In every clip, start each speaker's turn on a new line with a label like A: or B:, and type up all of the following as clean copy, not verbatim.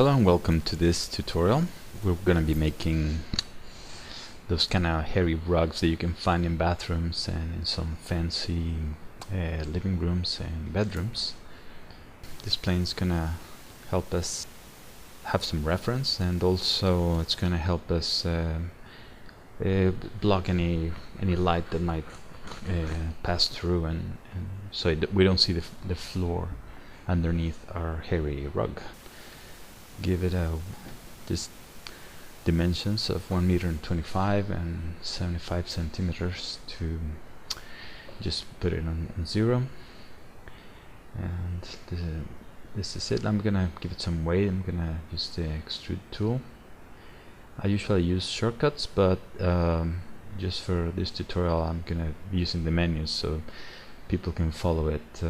A: Hello and welcome to this tutorial. We're going to be making those kind of hairy rugs that you can find in bathrooms and in some fancy living rooms and bedrooms. This plane is going to help us have some reference, and also it's going to help us block any light that might pass through, and so we don't see the floor underneath our hairy rug. Give it just dimensions of 1.25 meters and 75 centimeters to just put it on 0, and this is it. I'm gonna give it some weight. I'm gonna use the extrude tool. I usually use shortcuts, but just for this tutorial I'm gonna be using the menus so people can follow it.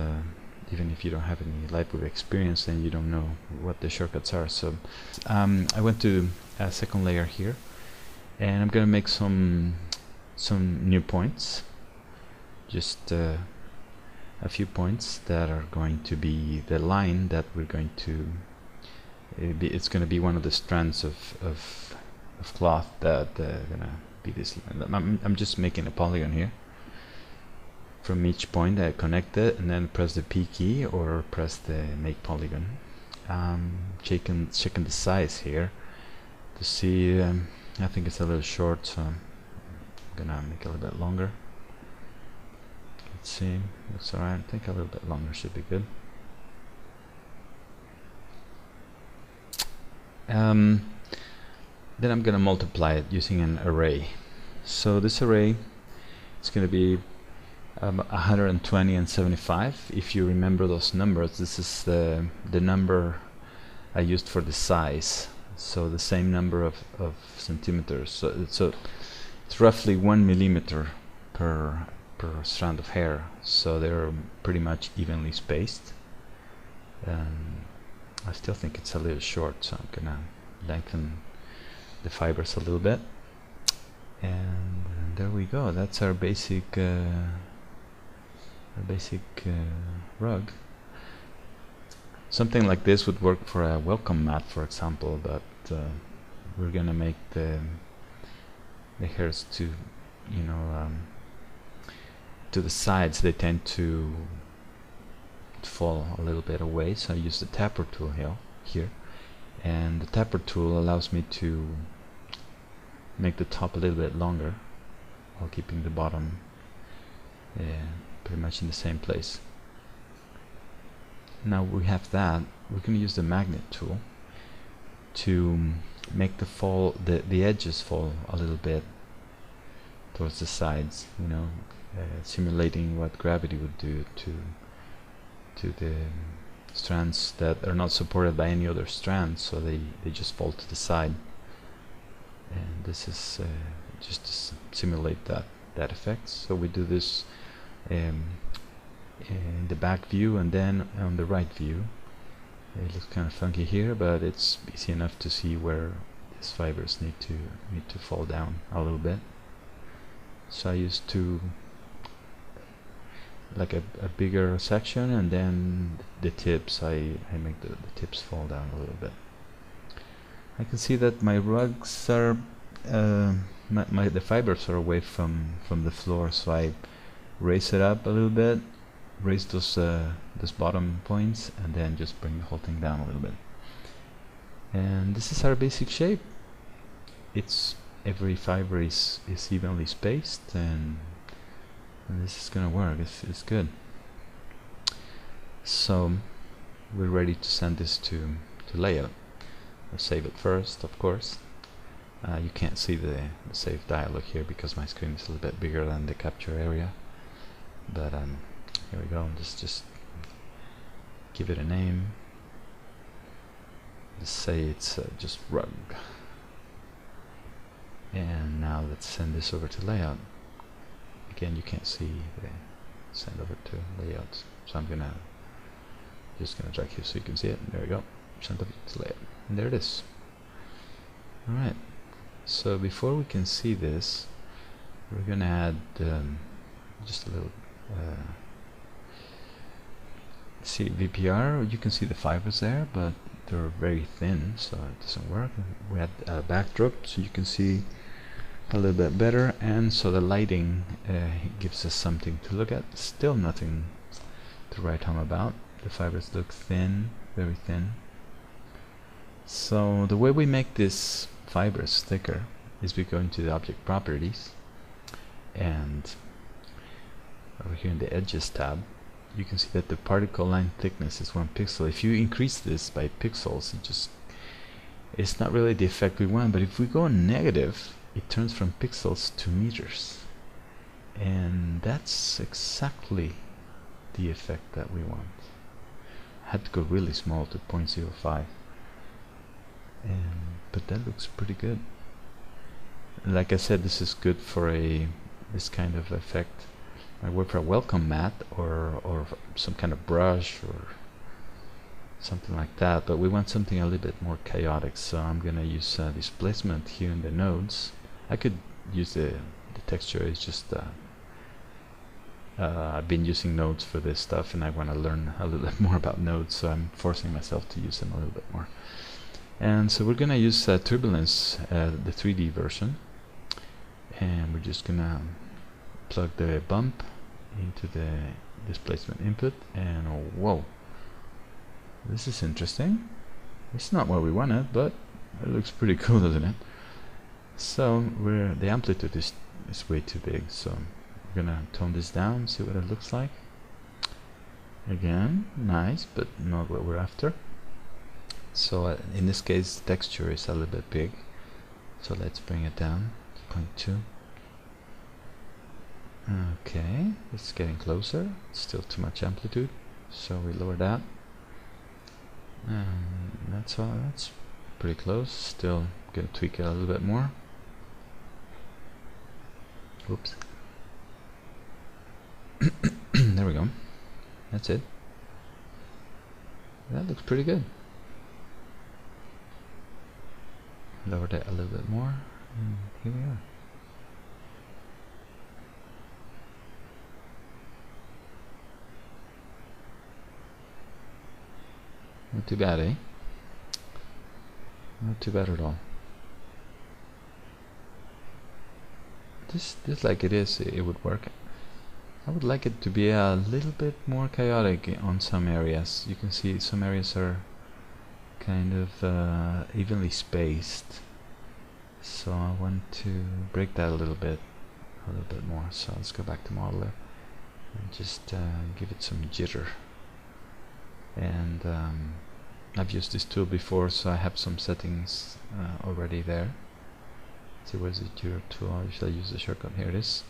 A: Even if you don't have any Lightwave experience and you don't know what the shortcuts are. So I went to a second layer here, and I'm gonna make some new points, just a few points that are going to be the line that we're going to it's going to be one of the strands of cloth that gonna be this line. I'm just making a polygon here. From each point I connect it and then press the P key or press the make polygon. Checking the size here to see. I think it's a little short, so I'm gonna make it a little bit longer. Let's see, looks alright. I think a little bit longer should be good. Then I'm gonna multiply it using an array. So this array is gonna be 120 and 75. If you remember those numbers, this is the number I used for the size, so the same number of centimeters. So it's roughly 1 millimeter per strand of hair, so they're pretty much evenly spaced. I still think it's a little short, so I'm gonna lengthen the fibers a little bit, and there we go. That's our basic rug. Something like this would work for a welcome mat, for example, but we're gonna make the hairs to, you know, to the sides. They tend to fall a little bit away, so I use the tapper tool here, and the tapper tool allows me to make the top a little bit longer while keeping the bottom pretty much in the same place. Now we have that. We're going to use the magnet tool to make the edges fall a little bit towards the sides, you know, simulating what gravity would do to the strands that are not supported by any other strands, so they just fall to the side. And this is just to simulate that effect. So we do this in the back view, and then on the right view. It looks kind of funky here, but it's easy enough to see where these fibers need to fall down a little bit. So I use like a bigger section, and then the tips, I make the tips fall down a little bit. I can see that my rugs are the fibers are away from the floor, so I raise it up a little bit, raise those bottom points, and then just bring the whole thing down a little bit. And this is our basic shape. It's every fiber is evenly spaced, and this is gonna work. It's good. So we're ready to send this to layout. I'll save it first, of course. You can't see the save dialog here because my screen is a little bit bigger than the capture area. But here we go. Just give it a name. Let's say it's just rug. And now let's send this over to layout. Again, you can't see the send over to layout, so I'm just gonna drag here so you can see it. There we go. Send over to layout, and there it is. All right. So before we can see this, we're gonna add just a little see VPR. You can see the fibers there, but they're very thin, so it doesn't work. We add a backdrop so you can see a little bit better, and so the lighting gives us something to look at. Still nothing to write home about. The fibers look thin, very thin. So the way we make this fibers thicker is we go into the object properties, and over here in the edges tab you can see that the particle line thickness is 1 pixel. If you increase this by pixels, it's not really the effect we want, but if we go negative, it turns from pixels to meters, and that's exactly the effect that we want. I had to go really small to 0.05, but that looks pretty good. Like I said, this is good for this kind of effect. I work for a welcome mat or some kind of brush or something like that, but we want something a little bit more chaotic, so I'm gonna use displacement here in the nodes. I could use the texture. It's just I've been using nodes for this stuff, and I want to learn a little bit more about nodes, so I'm forcing myself to use them a little bit more. And so we're gonna use turbulence, the 3D version, and we're just gonna plug the bump into the displacement input, and whoa, this is interesting. It's not what we wanted, but it looks pretty cool, doesn't it? So the amplitude is way too big, so we're gonna tone this down, see what it looks like. Again, nice, but not what we're after. So in this case, texture is a little bit big, so let's bring it down to 0.2. Okay, it's getting closer. It's still too much amplitude, so we lower that. That's all. That's pretty close. Still gonna tweak it a little bit more. Oops. There we go. That's it. That looks pretty good. Lower that a little bit more, and here we are. Not too bad, eh? Not too bad at all. Just like it is, it would work. I would like it to be a little bit more chaotic on some areas. You can see some areas are kind of evenly spaced, so I want to break that a little bit more. So let's go back to modeler and just give it some jitter. And I've used this tool before, so I have some settings already there. See, where's the jitter tool? I usually use the shortcut. Here it is.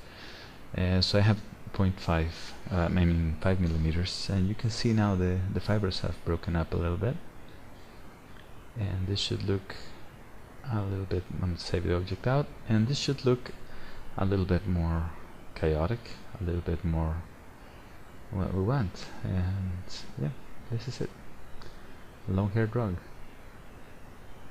A: So I have 0.5, I mean 5 millimeters, and you can see now the fibers have broken up a little bit, and this should look a little bit. I'm going to save the object out, and this should look a little bit more chaotic, a little bit more what we want. And yeah, this is it. Long hair drug.